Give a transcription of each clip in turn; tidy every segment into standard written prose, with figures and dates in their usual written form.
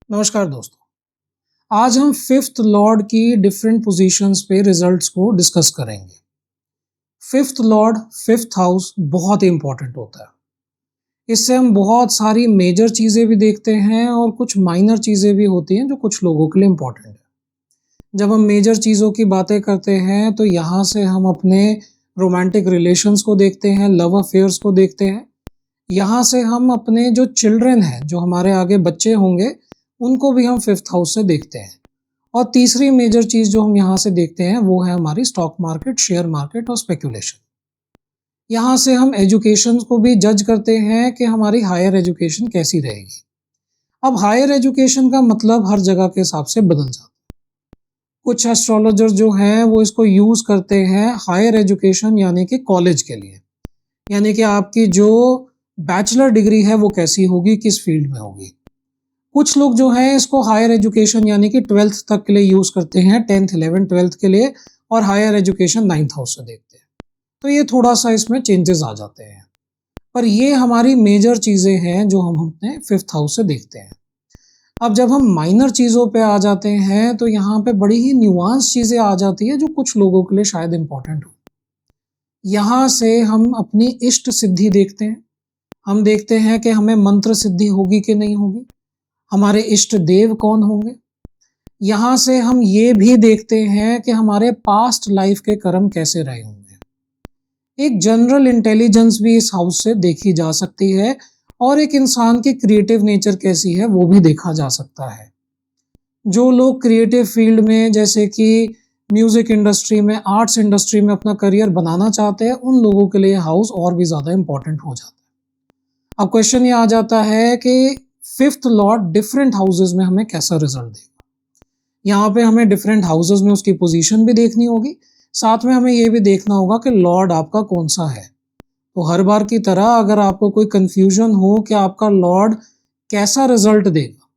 नमस्कार दोस्तों। आज हम फिफ्थ लॉर्ड की डिफरेंट पोजीशंस पे रिजल्ट्स को डिस्कस करेंगे। फिफ्थ लॉर्ड, फिफ्थ हाउस बहुत ही इंपॉर्टेंट होता है। इससे हम बहुत सारी मेजर चीज़ें भी देखते हैं और कुछ माइनर चीज़ें भी होती हैं जो कुछ लोगों के लिए इम्पॉर्टेंट है। जब हम मेजर चीज़ों की बातें करते हैं तो यहाँ से हम अपने रोमांटिक रिलेशंस को देखते हैं, लव अफेयर्स को देखते हैं। यहाँ से हम अपने जो चिल्ड्रन हैं, जो हमारे आगे बच्चे होंगे, उनको भी हम फिफ्थ हाउस से देखते हैं। और तीसरी मेजर चीज़ जो हम यहाँ से देखते हैं वो है हमारी स्टॉक मार्केट, शेयर मार्केट और स्पेकुलेशन। यहाँ से हम एजुकेशन को भी जज करते हैं कि हमारी हायर एजुकेशन कैसी रहेगी। अब हायर एजुकेशन का मतलब हर जगह के हिसाब से बदल जाता है। कुछ एस्ट्रोलॉजर जो हैं वो इसको यूज़ करते हैं हायर एजुकेशन यानी कि कॉलेज के लिए, यानी कि आपकी जो बैचलर डिग्री है वो कैसी होगी, किस फील्ड में होगी। कुछ लोग जो हैं इसको हायर एजुकेशन यानी कि 12th तक के लिए यूज़ करते हैं, 10th 11th 12th के लिए, और हायर एजुकेशन 9th हाउस से देखते हैं। तो ये थोड़ा सा इसमें चेंजेस आ जाते हैं, पर ये हमारी मेजर चीज़ें हैं जो हम अपने फिफ्थ हाउस से देखते हैं। अब जब हम माइनर चीज़ों पे आ जाते हैं तो यहाँ पे बड़ी ही न्यूआंस चीज़ें आ जाती है जो कुछ लोगों के लिए शायद इम्पोर्टेंट हो। यहाँ से हम अपनी इष्ट सिद्धि देखते हैं। हम देखते हैं कि हमें मंत्र सिद्धि होगी कि नहीं होगी, हमारे इष्ट देव कौन होंगे। यहाँ से हम ये भी देखते हैं कि हमारे पास्ट लाइफ के कर्म कैसे रहे होंगे। एक जनरल इंटेलिजेंस भी इस हाउस से देखी जा सकती है और एक इंसान की क्रिएटिव नेचर कैसी है वो भी देखा जा सकता है। जो लोग क्रिएटिव फील्ड में जैसे कि म्यूजिक इंडस्ट्री में, आर्ट्स इंडस्ट्री में अपना करियर बनाना चाहते हैं, उन लोगों के लिए हाउस और भी ज़्यादा इंपॉर्टेंट हो जाता है। अब क्वेश्चन ये आ जाता है कि फिफ्थ लॉर्ड डिफरेंट हाउसेज में हमें कैसा रिजल्ट देगा। यहाँ पे हमें डिफरेंट हाउसेज में उसकी पोजीशन भी देखनी होगी, साथ में हमें ये भी देखना होगा कि लॉर्ड आपका कौन सा है। तो हर बार की तरह अगर आपको कोई कंफ्यूजन हो कि आपका लॉर्ड कैसा रिजल्ट देगा,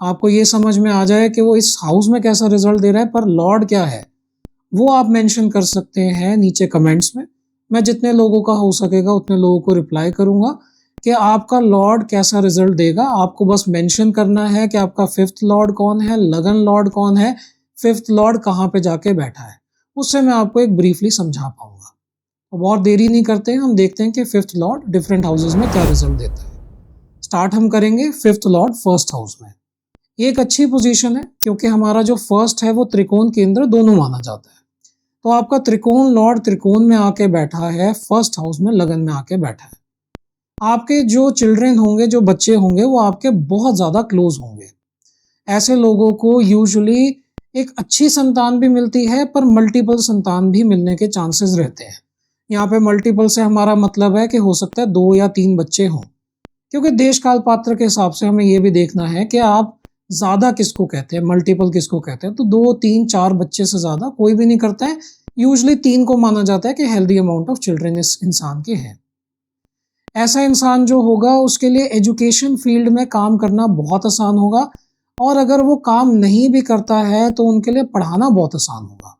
आपको ये समझ में आ जाए कि वो इस हाउस में कैसा रिजल्ट दे रहा है पर लॉर्ड क्या है, वो आप मेंशन कर सकते हैं नीचे कमेंट्स में। मैं जितने लोगों का हो सकेगा उतने लोगों को रिप्लाई करूंगा कि आपका लॉर्ड कैसा रिजल्ट देगा। आपको बस मेंशन करना है कि आपका फिफ्थ लॉर्ड कौन है, लगन लॉर्ड कौन है, फिफ्थ लॉर्ड कहाँ पे जाके बैठा है, उससे मैं आपको एक ब्रीफली समझा पाऊंगा। तो बहुत देरी नहीं करते हैं, हम देखते हैं कि फिफ्थ लॉर्ड डिफरेंट हाउसेज में क्या रिजल्ट देता है। स्टार्ट हम करेंगे फिफ्थ लॉर्ड फर्स्ट हाउस में। ये एक अच्छी पोजीशन है क्योंकि हमारा जो फर्स्ट है वो त्रिकोण केंद्र दोनों माना जाता है। तो आपका त्रिकोण लॉर्ड त्रिकोण में आके बैठा है, फर्स्ट हाउस में लगन में आके बैठा है। आपके जो चिल्ड्रन होंगे, जो बच्चे होंगे, वो आपके बहुत ज़्यादा क्लोज होंगे। ऐसे लोगों को यूजुअली एक अच्छी संतान भी मिलती है पर मल्टीपल संतान भी मिलने के चांसेस रहते हैं। यहाँ पे मल्टीपल से हमारा मतलब है कि हो सकता है 2 या 3 बच्चे हों, क्योंकि देश काल पात्र के हिसाब से हमें ये भी देखना है कि आप ज़्यादा किसको कहते हैं, मल्टीपल किसको कहते हैं। तो 2 3 4 बच्चे से ज़्यादा कोई भी नहीं करता है। यूजुअली 3 को माना जाता है कि हेल्दी अमाउंट ऑफ चिल्ड्रन इस इंसान के हैं। ऐसा इंसान जो होगा उसके लिए एजुकेशन फील्ड में काम करना बहुत आसान होगा, और अगर वो काम नहीं भी करता है तो उनके लिए पढ़ाना बहुत आसान होगा।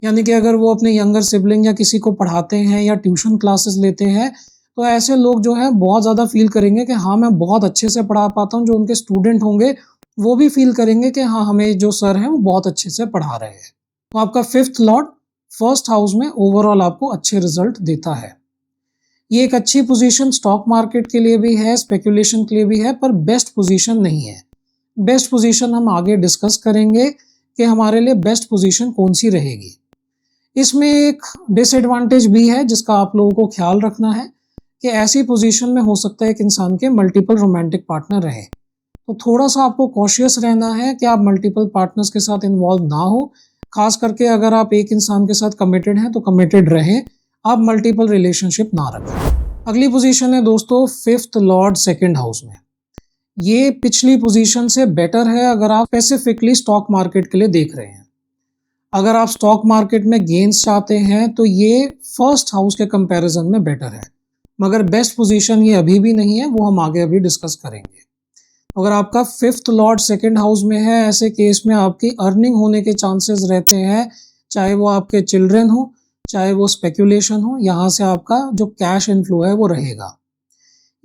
यानी कि अगर वो अपने यंगर सिबलिंग या किसी को पढ़ाते हैं या ट्यूशन क्लासेस लेते हैं तो ऐसे लोग जो हैं बहुत ज़्यादा फील करेंगे कि हाँ मैं बहुत अच्छे से पढ़ा पाता हूँ। जो उनके स्टूडेंट होंगे वो भी फील करेंगे कि हाँ हमें जो सर हैं वो बहुत अच्छे से पढ़ा रहे हैं। तो आपका फिफ्थ लॉर्ड फर्स्ट हाउस में ओवरऑल आपको अच्छे रिजल्ट देता है। ये एक अच्छी पोजीशन स्टॉक मार्केट के लिए भी है, स्पेकुलेशन के लिए भी है, पर बेस्ट पोजीशन नहीं है। बेस्ट पोजीशन हम आगे डिस्कस करेंगे कि हमारे लिए बेस्ट पोजीशन कौन सी रहेगी। इसमें एक डिसएडवांटेज भी है जिसका आप लोगों को ख्याल रखना है कि ऐसी पोजीशन में हो सकता है एक इंसान के मल्टीपल रोमांटिक पार्टनर रहे। तो थोड़ा सा आपको कॉशियस रहना है कि आप मल्टीपल पार्टनर्स के साथ इन्वॉल्व ना हो। खास करके अगर आप एक इंसान के साथ कमिटेड हैं तो कमिटेड रहें, आप मल्टीपल रिलेशनशिप ना रखें। अगली पोजीशन है दोस्तों फिफ्थ लॉर्ड सेकंड हाउस में। ये पिछली पोजीशन से बेटर है अगर आप स्पेसिफिकली स्टॉक मार्केट के लिए देख रहे हैं। अगर आप स्टॉक मार्केट में गेन्स चाहते हैं तो ये फर्स्ट हाउस के कंपैरिजन में बेटर है, मगर बेस्ट पोजीशन ये अभी भी नहीं है, वो हम आगे अभी डिस्कस करेंगे। अगर आपका फिफ्थ लॉर्ड सेकंड हाउस में है, ऐसे केस में आपकी अर्निंग होने के चांसेस रहते हैं, चाहे वो आपके चिल्ड्रन हो, चाहे वो स्पेकुलेशन हो। यहाँ से आपका जो कैश इनफ्लो है वो रहेगा।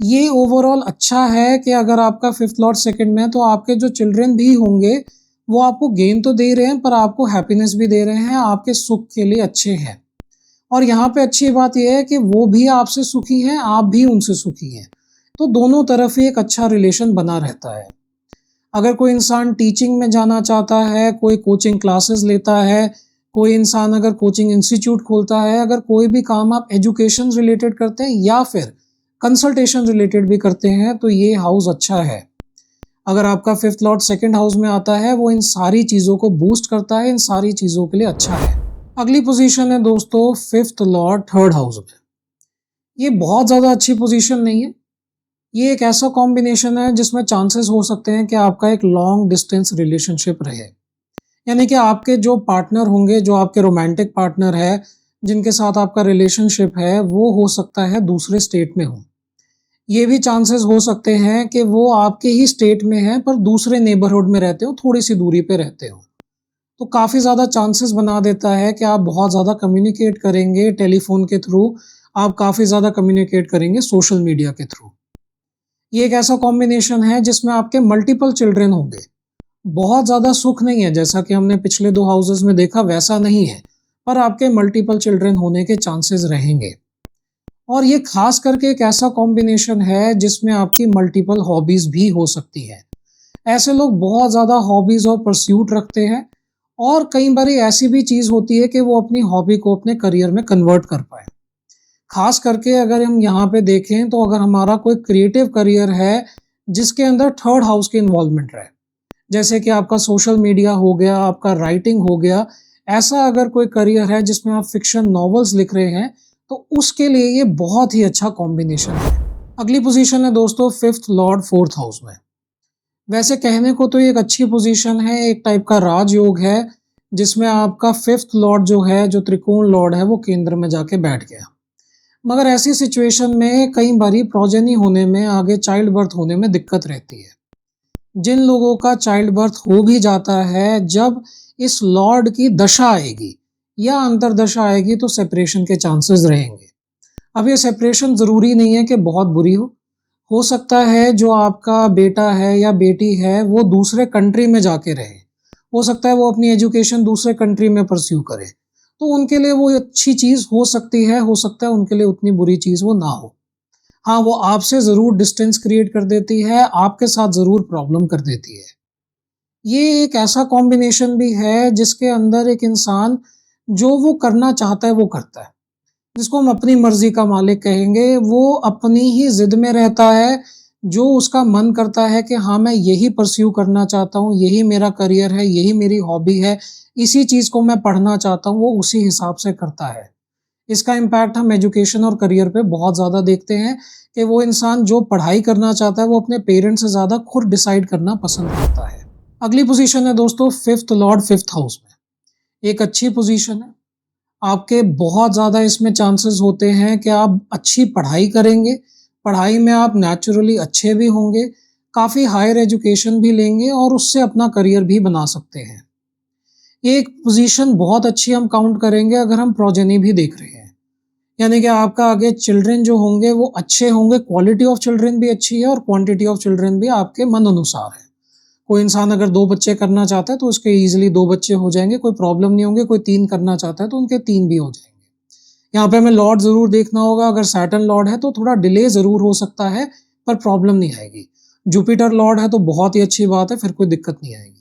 ये ओवरऑल अच्छा है कि अगर आपका फिफ्थ लॉर्ड सेकंड में है तो आपके जो चिल्ड्रन भी होंगे वो आपको गेन तो दे रहे हैं पर आपको हैप्पीनेस भी दे रहे हैं, आपके सुख के लिए अच्छे हैं। और यहाँ पे अच्छी बात यह है कि वो भी आपसे सुखी हैं, आप भी उनसे सुखी हैं। तो दोनों तरफ ही एक अच्छा रिलेशन बना रहता है। अगर कोई इंसान टीचिंग में जाना चाहता है, कोई कोचिंग क्लासेस लेता है, कोई इंसान अगर कोचिंग इंस्टीट्यूट खोलता है, अगर कोई भी काम आप एजुकेशन रिलेटेड करते हैं या फिर कंसल्टेशन रिलेटेड भी करते हैं तो ये हाउस अच्छा है। अगर आपका फिफ्थ लॉर्ड सेकंड हाउस में आता है वो इन सारी चीज़ों को बूस्ट करता है, इन सारी चीज़ों के लिए अच्छा है। अगली पोजीशन है दोस्तों फिफ्थ लॉर्ड थर्ड हाउस में। ये बहुत ज़्यादा अच्छी पोजीशन नहीं है। ये एक ऐसा कॉम्बिनेशन है जिसमें चांसेस हो सकते हैं कि आपका एक लॉन्ग डिस्टेंस रिलेशनशिप रहे। यानी कि आपके जो पार्टनर होंगे, जो आपके रोमांटिक पार्टनर है, जिनके साथ आपका रिलेशनशिप है, वो हो सकता है दूसरे स्टेट में हो। ये भी चांसेस हो सकते हैं कि वो आपके ही स्टेट में है पर दूसरे नेबरहुड में रहते हो, थोड़ी सी दूरी पे रहते हो। तो काफ़ी ज़्यादा चांसेस बना देता है कि आप बहुत ज़्यादा कम्युनिकेट करेंगे टेलीफोन के थ्रू, आप काफ़ी ज़्यादा कम्युनिकेट करेंगे सोशल मीडिया के थ्रू। ये एक ऐसा कॉम्बिनेशन है जिसमें आपके मल्टीपल चिल्ड्रन होंगे। बहुत ज़्यादा सुख नहीं है, जैसा कि हमने पिछले 2 हाउसेस में देखा वैसा नहीं है, पर आपके मल्टीपल चिल्ड्रन होने के चांसेस रहेंगे। और ये खास करके एक ऐसा कॉम्बिनेशन है जिसमें आपकी मल्टीपल हॉबीज़ भी हो सकती हैं। ऐसे लोग बहुत ज़्यादा हॉबीज़ और परस्यूट रखते हैं और कई बारी ऐसी भी चीज़ होती है कि वो अपनी हॉबी को अपने करियर में कन्वर्ट कर पाएँ। खास करके अगर हम यहाँ पे देखें तो अगर हमारा कोई क्रिएटिव करियर है, जिसके अंदर थर्ड हाउस की इन्वॉल्वमेंट रहे, जैसे कि आपका सोशल मीडिया हो गया, आपका राइटिंग हो गया, ऐसा अगर कोई करियर है जिसमें आप फ़िक्शन नॉवेल्स लिख रहे हैं, तो उसके लिए ये बहुत ही अच्छा कॉम्बिनेशन है। अगली पोज़ीशन है दोस्तों फिफ्थ लॉर्ड फोर्थ हाउस में। वैसे कहने को तो ये एक अच्छी पोज़ीशन है, एक टाइप का राजयोग है, जिसमें आपका फिफ्थ लॉर्ड जो है, जो त्रिकोण लॉर्ड है, वो केंद्र में जाके बैठ गया। मगर ऐसी सिचुएशन में कई बारी प्रोजेनी होने में, आगे चाइल्ड बर्थ होने में दिक्कत रहती है। जिन लोगों का चाइल्ड बर्थ हो भी जाता है, जब इस लॉर्ड की दशा आएगी या अंतरदशा आएगी तो सेपरेशन के चांसेस रहेंगे। अब ये सेपरेशन ज़रूरी नहीं है कि बहुत बुरी हो सकता है जो आपका बेटा है या बेटी है वो दूसरे कंट्री में जाके रहे, हो सकता है वो अपनी एजुकेशन दूसरे कंट्री में परस्यू करे, तो उनके लिए वो अच्छी चीज़ हो सकती है, हो सकता है उनके लिए उतनी बुरी चीज़ वो ना हो। हाँ, वो आपसे ज़रूर डिस्टेंस क्रिएट कर देती है, आपके साथ ज़रूर प्रॉब्लम कर देती है। ये एक ऐसा कॉम्बिनेशन भी है जिसके अंदर एक इंसान जो वो करना चाहता है वो करता है। जिसको हम अपनी मर्ज़ी का मालिक कहेंगे, वो अपनी ही ज़िद में रहता है, जो उसका मन करता है कि हाँ, मैं यही परस्यू करना चाहता हूँ, यही मेरा करियर है, यही मेरी हॉबी है, इसी चीज़ को मैं पढ़ना चाहता हूँ, वो उसी हिसाब से करता है। इसका इम्पैक्ट हम एजुकेशन और करियर पे बहुत ज़्यादा देखते हैं कि वो इंसान जो पढ़ाई करना चाहता है, वो अपने पेरेंट्स से ज़्यादा खुद डिसाइड करना पसंद करता है। अगली पोज़ीशन है दोस्तों फिफ्थ लॉर्ड फिफ्थ हाउस में। एक अच्छी पोज़ीशन है। आपके बहुत ज़्यादा इसमें चांसेस होते हैं कि आप अच्छी पढ़ाई करेंगे, पढ़ाई में आप नेचुरली अच्छे भी होंगे, काफ़ी हायर एजुकेशन भी लेंगे और उससे अपना करियर भी बना सकते हैं। एक पोज़ीशन बहुत अच्छी हम काउंट करेंगे अगर हम प्रोजेनी भी देख रहे हैं। यानी कि आपका आगे चिल्ड्रन जो होंगे वो अच्छे होंगे, क्वालिटी ऑफ चिल्ड्रन भी अच्छी है और क्वांटिटी ऑफ चिल्ड्रन भी आपके मन अनुसार है। कोई इंसान अगर 2 बच्चे करना चाहता है तो उसके ईज़िली 2 बच्चे हो जाएँगे, कोई प्रॉब्लम नहीं होंगे, कोई 3 करना चाहता है तो उनके 3 भी हो जाएँगे। यहाँ पे हमें लॉर्ड ज़रूर देखना होगा, अगर सैटर्न लॉर्ड है तो थोड़ा डिले ज़रूर हो सकता है, पर प्रॉब्लम नहीं आएगी। जुपिटर लॉर्ड है तो बहुत ही अच्छी बात है, फिर कोई दिक्कत नहीं आएगी।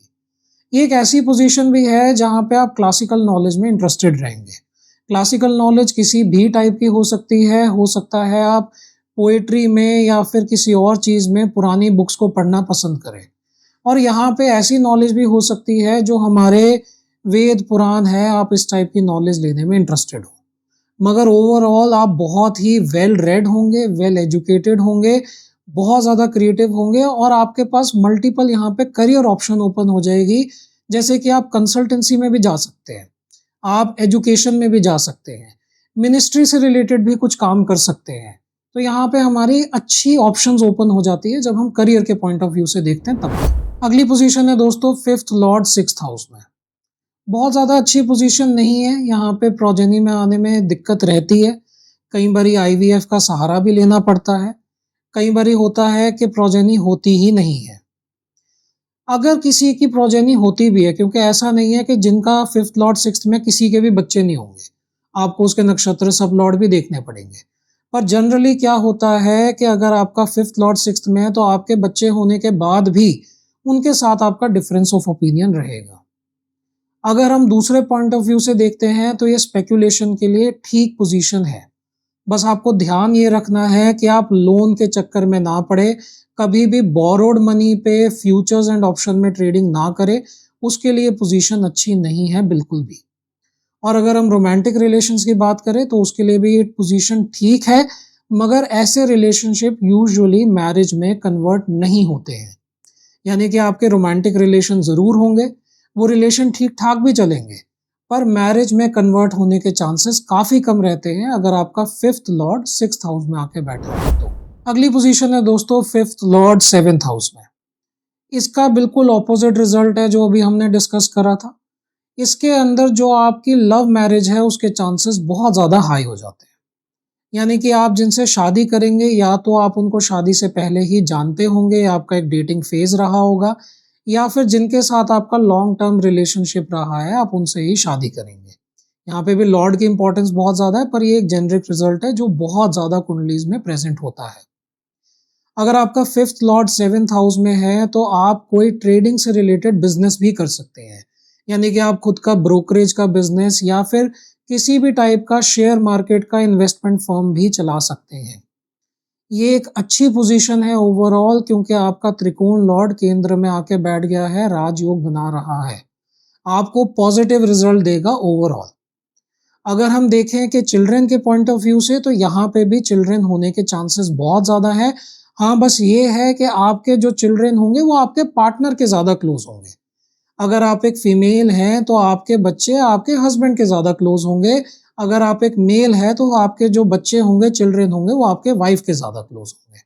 ये एक ऐसी पोजीशन भी है जहाँ पे आप क्लासिकल नॉलेज में इंटरेस्टेड रहेंगे। क्लासिकल नॉलेज किसी भी टाइप की हो सकती है, हो सकता है आप पोएट्री में या फिर किसी और चीज़ में पुरानी बुक्स को पढ़ना पसंद करें। और यहाँ पे ऐसी नॉलेज भी हो सकती है जो हमारे वेद, पुराण है, आप इस टाइप की नॉलेज लेने में इंटरेस्टेड हो। मगर ओवरऑल आप बहुत ही वेल रेड होंगे, वेल एजुकेटेड होंगे, बहुत ज़्यादा क्रिएटिव होंगे और आपके पास मल्टीपल यहाँ पे करियर ऑप्शन ओपन हो जाएगी, जैसे कि आप कंसल्टेंसी में भी जा सकते हैं, आप एजुकेशन में भी जा सकते हैं, मिनिस्ट्री से रिलेटेड भी कुछ काम कर सकते हैं। तो यहाँ पे हमारी अच्छी ऑप्शंस ओपन हो जाती है जब हम करियर के पॉइंट ऑफ व्यू से देखते हैं तब। अगली पोजीशन है दोस्तों फिफ्थ लॉर्ड सिक्स्थ हाउस में। बहुत ज़्यादा अच्छी पोजीशन नहीं है, यहाँ पे प्रोजेनी में आने में दिक्कत रहती है, कई बारी आईवीएफ का सहारा भी लेना पड़ता है, कई बारी होता है कि प्रोजेनी होती ही नहीं है। अगर किसी की प्रोजेनी होती भी है, क्योंकि ऐसा नहीं है कि जिनका फिफ्थ लॉर्ड सिक्स्थ में किसी के भी बच्चे नहीं होंगे, आपको उसके नक्षत्र सब लॉर्ड भी देखने पड़ेंगे। पर जनरली क्या होता है कि अगर आपका फिफ्थ लॉर्ड सिक्स्थ में है तो आपके बच्चे होने के बाद भी उनके साथ आपका डिफरेंस ऑफ ओपिनियन रहेगा। अगर हम दूसरे पॉइंट ऑफ व्यू से देखते हैं तो ये स्पेकुलेशन के लिए ठीक पोजीशन है। बस आपको ध्यान ये रखना है कि आप लोन के चक्कर में ना पड़े, कभी भी बोरोड मनी पे फ्यूचर्स एंड ऑप्शन में ट्रेडिंग ना करें, उसके लिए पोजीशन अच्छी नहीं है बिल्कुल भी। और अगर हम रोमांटिक रिलेशंस की बात करें तो उसके लिए भी ये पोजीशन ठीक है, मगर ऐसे रिलेशनशिप यूजुअली मैरिज में कन्वर्ट नहीं होते हैं। यानी कि आपके रोमांटिक रिलेशन ज़रूर होंगे, वो रिलेशन ठीक-ठाक भी चलेंगे, पर मैरिज में कन्वर्ट होने के चांसेस काफ़ी कम रहते हैं अगर आपका फिफ्थ लॉर्ड सिक्स्थ हाउस में आके बैठा है तो। अगली पोजीशन है दोस्तों फिफ्थ लॉर्ड सेवेंथ हाउस में। इसका बिल्कुल ऑपोजिट रिजल्ट है जो अभी हमने डिस्कस करा था। इसके अंदर जो आपकी लव मैरिज है उसके चांसेस बहुत ज़्यादा हाई हो जाते हैं। यानी कि आप जिनसे शादी करेंगे या तो आप उनको शादी से पहले ही जानते होंगे, आपका एक डेटिंग फेज रहा होगा, या फिर जिनके साथ आपका लॉन्ग टर्म रिलेशनशिप रहा है आप उनसे ही शादी करेंगे। यहाँ पे भी लॉर्ड की इंपॉर्टेंस बहुत ज़्यादा है, पर ये एक जेनरिक रिजल्ट है जो बहुत ज़्यादा कुंडलीज में प्रेजेंट होता है। अगर आपका फिफ्थ लॉर्ड सेवेंथ हाउस में है तो आप कोई ट्रेडिंग से रिलेटेड बिजनेस भी कर सकते हैं। यानी कि आप खुद का ब्रोकरेज का बिजनेस या फिर किसी भी टाइप का शेयर मार्केट का इन्वेस्टमेंट फर्म भी चला सकते हैं। ये एक अच्छी पोजीशन है ओवरऑल, क्योंकि आपका त्रिकोण लॉर्ड केंद्र में आके बैठ गया है, राजयोग बना रहा है, आपको पॉजिटिव रिजल्ट देगा ओवरऑल। अगर हम देखें कि चिल्ड्रन के पॉइंट ऑफ व्यू से तो यहाँ पे भी चिल्ड्रन होने के चांसेस बहुत ज़्यादा है। हाँ, बस ये है कि आपके जो चिल्ड्रन होंगे वो आपके पार्टनर के ज़्यादा क्लोज होंगे। अगर आप एक फीमेल हैं तो आपके बच्चे आपके हस्बैंड के ज़्यादा क्लोज होंगे। अगर आप एक मेल है तो आपके जो बच्चे होंगे, चिल्ड्रन होंगे, वो आपके वाइफ के ज़्यादा क्लोज होंगे।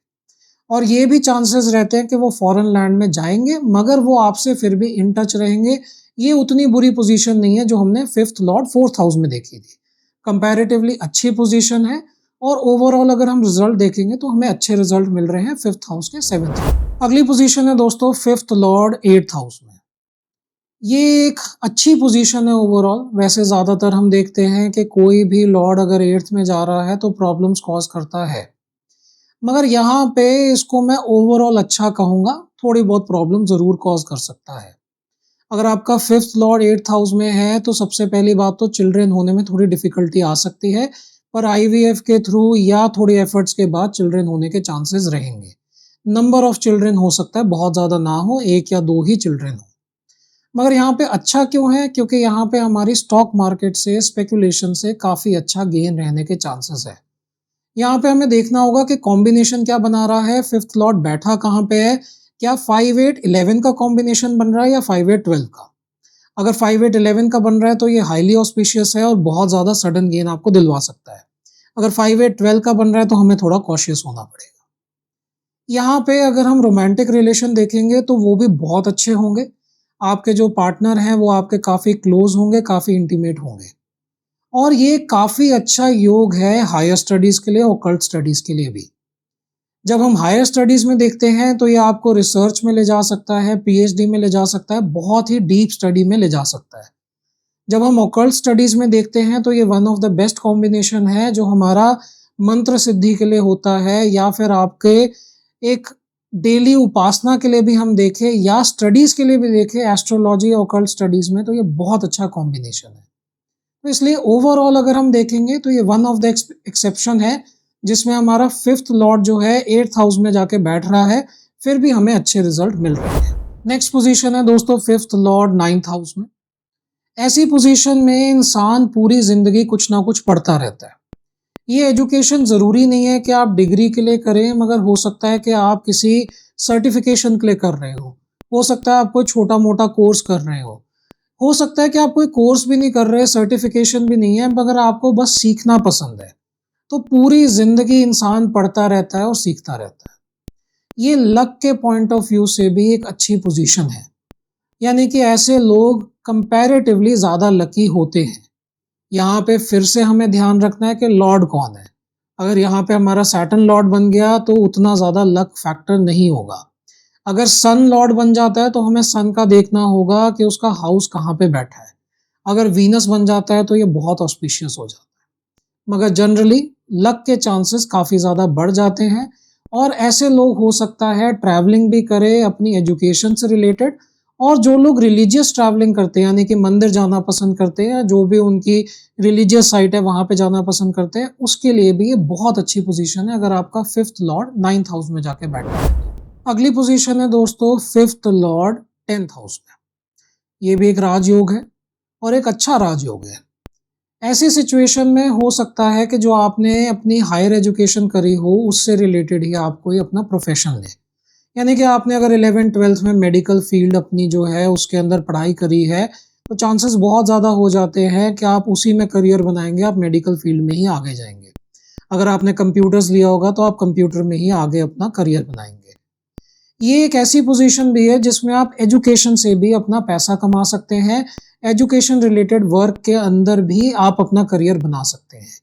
और ये भी चांसेस रहते हैं कि वो फॉरेन लैंड में जाएंगे, मगर वो आपसे फिर भी इन टच रहेंगे। ये उतनी बुरी पोजीशन नहीं है जो हमने फिफ्थ लॉर्ड फोर्थ हाउस में देखी थी। कंपैरेटिवली अच्छी पोजीशन है, और ओवरऑल अगर हम रिजल्ट देखेंगे तो हमें अच्छे रिजल्ट मिल रहे हैं फिफ्थ हाउस के सेवेंथ। अगली पोजीशन है दोस्तों फिफ्थ लॉर्ड एट्थ हाउस में। ये एक अच्छी पोजीशन है ओवरऑल। वैसे ज़्यादातर हम देखते हैं कि कोई भी लॉर्ड अगर एट्थ में जा रहा है तो प्रॉब्लम्स कॉज करता है, मगर यहाँ पे इसको मैं ओवरऑल अच्छा कहूँगा, थोड़ी बहुत प्रॉब्लम ज़रूर कॉज कर सकता है। अगर आपका फिफ्थ लॉर्ड एट्थ हाउस में है तो सबसे पहली बात तो चिल्ड्रन होने में थोड़ी डिफिकल्टी आ सकती है, पर आईवीएफ के थ्रू या थोड़ी एफर्ट्स के बाद चिल्ड्रन होने के चांसेस रहेंगे। नंबर ऑफ चिल्ड्रन हो सकता है बहुत ज़्यादा ना हो, एक या दो ही चिल्ड्रन हो। मगर यहाँ पे अच्छा क्यों है? क्योंकि यहाँ पे हमारी स्टॉक मार्केट से, स्पेकुलेशन से काफ़ी अच्छा गेन रहने के चांसेस है। यहाँ पे हमें देखना होगा कि कॉम्बिनेशन क्या बना रहा है, फिफ्थ लॉर्ड बैठा कहाँ पे है, क्या 5-8-11 का कॉम्बिनेशन बन रहा है या 5-8-12 का। अगर 5-8-11 का बन रहा है तो ये हाईली ऑस्पिशियस है और बहुत ज़्यादा सडन गेन आपको दिलवा सकता है। अगर 5-8-12 का बन रहा है तो हमें थोड़ा कॉशियस होना पड़ेगा। यहाँ पे अगर हम रोमांटिक रिलेशन देखेंगे तो वो भी बहुत अच्छे होंगे। आपके जो पार्टनर हैं वो आपके काफ़ी क्लोज होंगे, काफ़ी इंटीमेट होंगे, और ये काफ़ी अच्छा योग है हायर स्टडीज़ के लिए, ऑकल्ट स्टडीज़ के लिए भी। जब हम हायर स्टडीज़ में देखते हैं तो ये आपको रिसर्च में ले जा सकता है, पीएचडी में ले जा सकता है, बहुत ही डीप स्टडी में ले जा सकता है। जब हम ऑकल्ट स्टडीज़ में देखते हैं तो ये one of the best combination है जो हमारा मंत्र सिद्धि के लिए होता है, या फिर आपके एक डेली उपासना के लिए भी हम देखें या स्टडीज़ के लिए भी देखें, एस्ट्रोलॉजी ऑकल्ट स्टडीज़ में, तो ये बहुत अच्छा कॉम्बिनेशन है। तो इसलिए ओवरऑल अगर हम देखेंगे तो ये वन ऑफ द एक्सेप्शन है जिसमें हमारा फिफ्थ लॉर्ड जो है एट्थ हाउस में जाके बैठ रहा है, फिर भी हमें अच्छे रिजल्ट मिल रहे हैं। नेक्स्ट पोजीशन है दोस्तों फिफ्थ लॉर्ड नाइन्थ हाउस में। ऐसी पोजीशन में इंसान पूरी जिंदगी कुछ ना कुछ पढ़ता रहता है। ये एजुकेशन ज़रूरी नहीं है कि आप डिग्री के लिए करें, मगर हो सकता है कि आप किसी सर्टिफिकेशन के लिए कर रहे हो सकता है आप कोई छोटा मोटा कोर्स कर रहे हो सकता है कि आप कोई कोर्स भी नहीं कर रहे, सर्टिफिकेशन भी नहीं है, मगर आपको बस सीखना पसंद है। तो पूरी जिंदगी इंसान पढ़ता रहता है और सीखता रहता है। ये लक के पॉइंट ऑफ व्यू से भी एक अच्छी पोजीशन है। यानी कि ऐसे लोग कंपैरेटिवली ज़्यादा लकी होते हैं। यहाँ पे फिर से हमें ध्यान रखना है कि लॉर्ड कौन है। अगर यहाँ पे हमारा सैटर्न लॉर्ड बन गया तो उतना ज़्यादा लक फैक्टर नहीं होगा। अगर सन लॉर्ड बन जाता है तो हमें सन का देखना होगा कि उसका हाउस कहाँ पे बैठा है। अगर वीनस बन जाता है तो ये बहुत ऑस्पिशियस हो जाता है। मगर जनरली लक के चांसेस काफ़ी ज़्यादा बढ़ जाते हैं और ऐसे लोग हो सकता है ट्रैवलिंग भी करें अपनी एजुकेशन से रिलेटेड, और जो लोग रिलीजियस ट्रैवलिंग करते हैं यानी कि मंदिर जाना पसंद करते हैं, जो भी उनकी रिलीजियस साइट है वहाँ पे जाना पसंद करते हैं, उसके लिए भी ये बहुत अच्छी पोजीशन है अगर आपका फिफ्थ लॉर्ड 9th हाउस में जाके बैठा है। अगली पोजीशन है दोस्तों फिफ्थ लॉर्ड 10th हाउस में। ये भी एक राजयोग है और एक अच्छा राजयोग है। ऐसी सिचुएशन में हो सकता है कि जो आपने अपनी हायर एजुकेशन करी हो उससे रिलेटेड ही आप कोई अपना प्रोफेशन ले, यानी कि आपने अगर 11th-12th में मेडिकल फील्ड अपनी जो है उसके अंदर पढ़ाई करी है तो चांसेस बहुत ज़्यादा हो जाते हैं कि आप उसी में करियर बनाएंगे, आप मेडिकल फील्ड में ही आगे जाएंगे। अगर आपने कंप्यूटर्स लिया होगा तो आप कंप्यूटर में ही आगे अपना करियर बनाएंगे। ये एक ऐसी पोजीशन भी है जिसमें आप एजुकेशन से भी अपना पैसा कमा सकते हैं, एजुकेशन रिलेटेड वर्क के अंदर भी आप अपना करियर बना सकते हैं।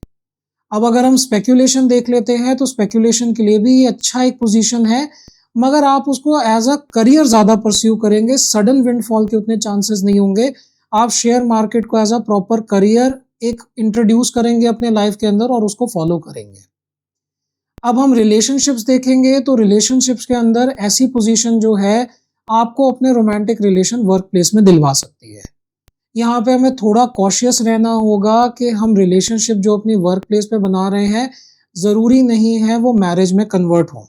अब अगर हम स्पेक्यूलेशन देख लेते हैं तो स्पेक्यूलेशन के लिए भी अच्छा एक पोजीशन है, मगर आप उसको एज अ करियर ज़्यादा परस्यू करेंगे, सडन विंडफॉल के उतने चांसेस नहीं होंगे। आप शेयर मार्केट को एज अ प्रॉपर करियर एक इंट्रोड्यूस करेंगे अपने लाइफ के अंदर और उसको फॉलो करेंगे। अब हम रिलेशनशिप्स देखेंगे तो रिलेशनशिप्स के अंदर ऐसी पोजीशन जो है आपको अपने रोमांटिक रिलेशन वर्क प्लेस में दिलवा सकती है। यहाँ पे हमें थोड़ा कॉशियस रहना होगा कि हम रिलेशनशिप जो अपनी वर्क प्लेस पे बना रहे हैं ज़रूरी नहीं है वो मैरिज में कन्वर्ट हो।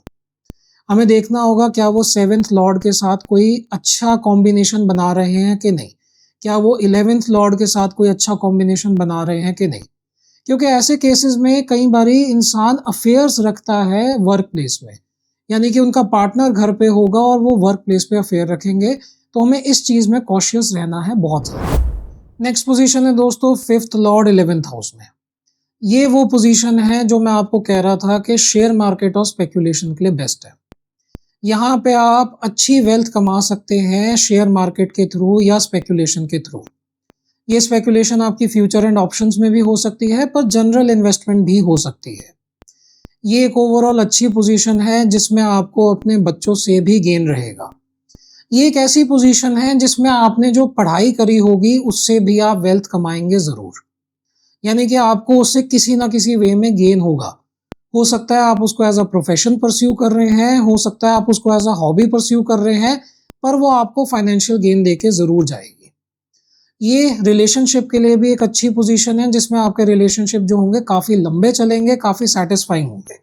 हमें देखना होगा क्या वो 7th लॉर्ड के साथ कोई अच्छा कॉम्बिनेशन बना रहे हैं कि नहीं, क्या वो 11th लॉर्ड के साथ कोई अच्छा कॉम्बिनेशन बना रहे हैं कि नहीं, क्योंकि ऐसे केसेस में कई बारी इंसान अफेयर्स रखता है वर्क प्लेस में, यानी कि उनका पार्टनर घर पे होगा और वो वर्क प्लेस पे अफेयर रखेंगे, तो हमें इस चीज़ में कॉशियस रहना है बहुत ज़्यादा। नेक्स्ट पोजीशन है दोस्तों फिफ्थ लॉर्ड 11th हाउस में। ये वो पोजीशन है जो मैं आपको कह रहा था कि शेयर मार्केट और स्पेक्यूलेशन के लिए बेस्ट है। यहाँ पे आप अच्छी वेल्थ कमा सकते हैं शेयर मार्केट के थ्रू या स्पेक्यूलेशन के थ्रू। ये स्पेक्यूलेशन आपकी फ्यूचर एंड ऑप्शंस में भी हो सकती है, पर जनरल इन्वेस्टमेंट भी हो सकती है। ये एक ओवरऑल अच्छी पोजीशन है जिसमें आपको अपने बच्चों से भी गेन रहेगा। ये एक ऐसी पोजीशन है जिसमें आपने जो पढ़ाई करी होगी उससे भी आप वेल्थ कमाएंगे ज़रूर, यानी कि आपको उससे किसी ना किसी वे में गेन होगा। हो सकता है आप उसको एज अ प्रोफेशन परस्यू कर रहे हैं, हो सकता है आप उसको एज अ हॉबी परस्यू कर रहे हैं, पर वो आपको फाइनेंशियल गेन देके ज़रूर जाएगी। ये रिलेशनशिप के लिए भी एक अच्छी पोजीशन है जिसमें आपके रिलेशनशिप जो होंगे काफ़ी लंबे चलेंगे, काफ़ी सैटिस्फाइंग होंगे।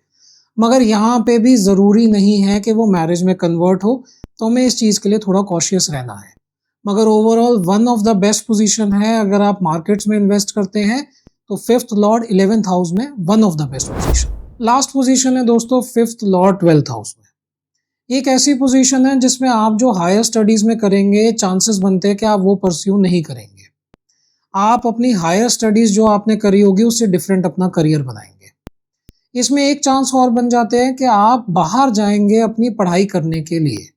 मगर यहाँ पे भी ज़रूरी नहीं है कि वो मैरिज में कन्वर्ट हो, तो हमें इस चीज़ के लिए थोड़ा कॉशियस रहना है। मगर overall one of the best position है अगर आप मार्केट्स में इन्वेस्ट करते हैं तो फिफ्थ लॉर्ड 11th हाउस में one of the best position. Last position है दोस्तों फिफ्थ लॉर्ड 12th हाउस में। एक ऐसी पोजीशन है जिसमें आप जो हायर स्टडीज में करेंगे चांसेस बनते हैं कि आप वो परस्यू नहीं करेंगे। आप अपनी हायर स्टडीज जो आपने करी होगी उससे डिफरेंट अपना करियर बनाएंगे। इसमें एक चांस और बन जाते हैं कि आप बाहर जाएंगे अपनी पढ़ाई करने के लिए,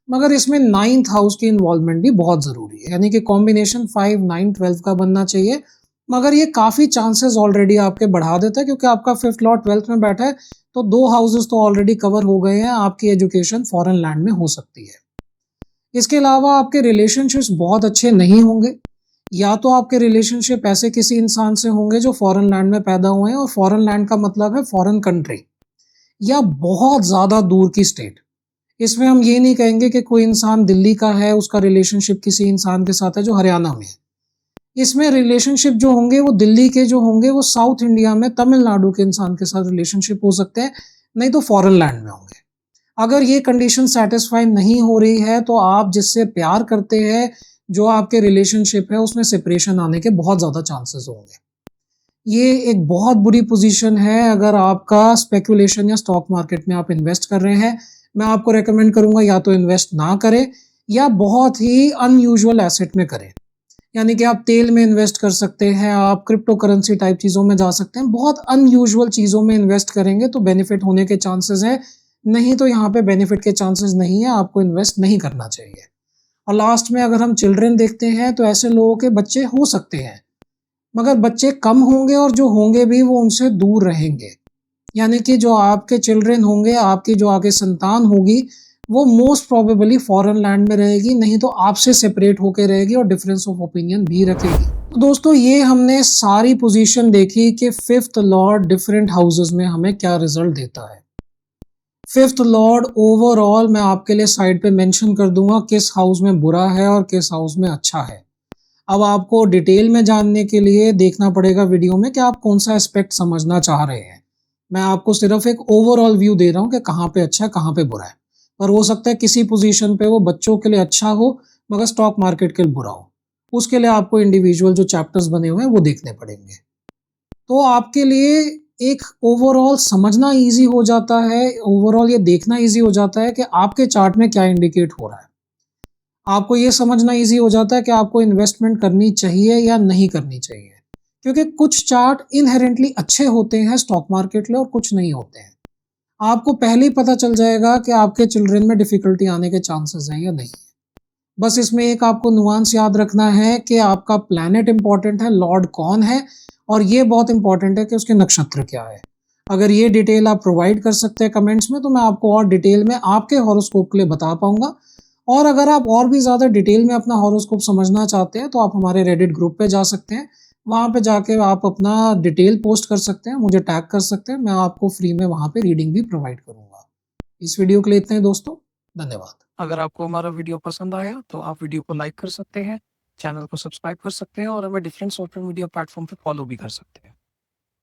मगर इसमें 9th हाउस की इन्वॉल्वमेंट भी बहुत ज़रूरी है, यानी कि कॉम्बिनेशन 5, 9, 12 का बनना चाहिए। मगर ये काफ़ी चांसेस ऑलरेडी आपके बढ़ा देता है क्योंकि आपका फिफ्थ लॉर्ड 12th में बैठा है, तो 2 हाउसेस तो ऑलरेडी कवर हो गए हैं, आपकी एजुकेशन फॉरेन लैंड में हो सकती है। इसके अलावा आपके रिलेशनशिप्स बहुत अच्छे नहीं होंगे, या तो आपके रिलेशनशिप ऐसे किसी इंसान से होंगे जो फॉरेन लैंड में पैदा हुए हैं, और फॉरेन लैंड का मतलब है फॉरेन कंट्री या बहुत ज़्यादा दूर की स्टेट। इसमें हम ये नहीं कहेंगे कि कोई इंसान दिल्ली का है, उसका रिलेशनशिप किसी इंसान के साथ है जो हरियाणा में है। इसमें रिलेशनशिप जो होंगे वो दिल्ली के जो होंगे वो साउथ इंडिया में तमिलनाडु के इंसान के साथ रिलेशनशिप हो सकते हैं, नहीं तो फॉरेन लैंड में होंगे। अगर ये कंडीशन सेटिस्फाई नहीं हो रही है तो आप जिससे प्यार करते हैं, जो आपके रिलेशनशिप है, उसमें सेपरेशन आने के बहुत ज़्यादा चांसेस होंगे। ये एक बहुत बुरी पोजीशन है अगर आपका स्पेकुलेशन या स्टॉक मार्केट में आप इन्वेस्ट कर रहे हैं। मैं आपको रेकमेंड करूंगा या तो इन्वेस्ट ना करें या बहुत ही अनयूजुअल एसेट में करें, यानी कि आप तेल में इन्वेस्ट कर सकते हैं, आप क्रिप्टो करेंसी टाइप चीज़ों में जा सकते हैं। बहुत अनयूजुअल चीज़ों में इन्वेस्ट करेंगे तो बेनिफिट होने के चांसेस हैं, नहीं तो यहाँ पे बेनिफिट के चांसेस नहीं है, आपको इन्वेस्ट नहीं करना चाहिए। और लास्ट में अगर हम चिल्ड्रन देखते हैं तो ऐसे लोगों के बच्चे हो सकते हैं, मगर बच्चे कम होंगे और जो होंगे भी वो उनसे दूर रहेंगे, यानी कि जो आपके चिल्ड्रन होंगे, आपकी जो आगे संतान होगी, वो मोस्ट प्रोबेबली फॉरेन लैंड में रहेगी, नहीं तो आपसे सेपरेट होके रहेगी और डिफरेंस ऑफ ओपिनियन भी रखेगी। तो दोस्तों ये हमने सारी पोजीशन देखी कि फिफ्थ लॉर्ड डिफरेंट हाउसेस में हमें क्या रिजल्ट देता है। फिफ्थ लॉर्ड ओवरऑल मैं आपके लिए साइड पे मेंशन कर दूंगा किस हाउस में बुरा है और किस हाउस में अच्छा है। अब आपको डिटेल में जानने के लिए देखना पड़ेगा वीडियो में कि आप कौन सा एस्पेक्ट समझना चाह रहे हैं। मैं आपको सिर्फ एक ओवरऑल व्यू दे रहा हूँ कि कहाँ पे अच्छा है कहाँ पे बुरा है। पर हो सकता है किसी पोजीशन पे वो बच्चों के लिए अच्छा हो मगर स्टॉक मार्केट के लिए बुरा हो। उसके लिए आपको इंडिविजुअल जो चैप्टर्स बने हुए हैं वो देखने पड़ेंगे। तो आपके लिए एक ओवरऑल समझना इजी हो जाता है, ओवरऑल ये देखना इजी हो जाता है कि आपके चार्ट में क्या इंडिकेट हो रहा है। आपको ये समझना इजी हो जाता है कि आपको इन्वेस्टमेंट करनी चाहिए या नहीं करनी चाहिए, क्योंकि कुछ चार्ट इनहेरेंटली अच्छे होते हैं स्टॉक मार्केट में और कुछ नहीं होते हैं। आपको पहले ही पता चल जाएगा कि आपके चिल्ड्रन में डिफिकल्टी आने के चांसेस हैं या नहीं। बस इसमें एक आपको नुआंस याद रखना है कि आपका प्लैनेट इंपॉर्टेंट है, लॉर्ड कौन है, और ये बहुत इंपॉर्टेंट है कि उसके नक्षत्र क्या है। अगर ये डिटेल आप प्रोवाइड कर सकते हैं कमेंट्स में तो मैं आपको और डिटेल में आपके हॉरोस्कोप के लिए बता पाऊंगा। और अगर आप और भी ज़्यादा डिटेल में अपना हॉरोस्कोप समझना चाहते हैं तो आप हमारे रेडिट ग्रुप पे जा सकते हैं। वहाँ पे जाके आप अपना डिटेल पोस्ट कर सकते हैं, मुझे टैग कर सकते हैं, मैं आपको फ्री में वहाँ पे रीडिंग भी प्रोवाइड करूँगा। इस वीडियो के लिए इतने ही दोस्तों, धन्यवाद। अगर आपको हमारा वीडियो पसंद आया तो आप वीडियो को लाइक कर सकते हैं, चैनल को सब्सक्राइब कर सकते हैं और हमें डिफरेंट सोशल मीडिया प्लेटफॉर्म पे फॉलो भी कर सकते हैं।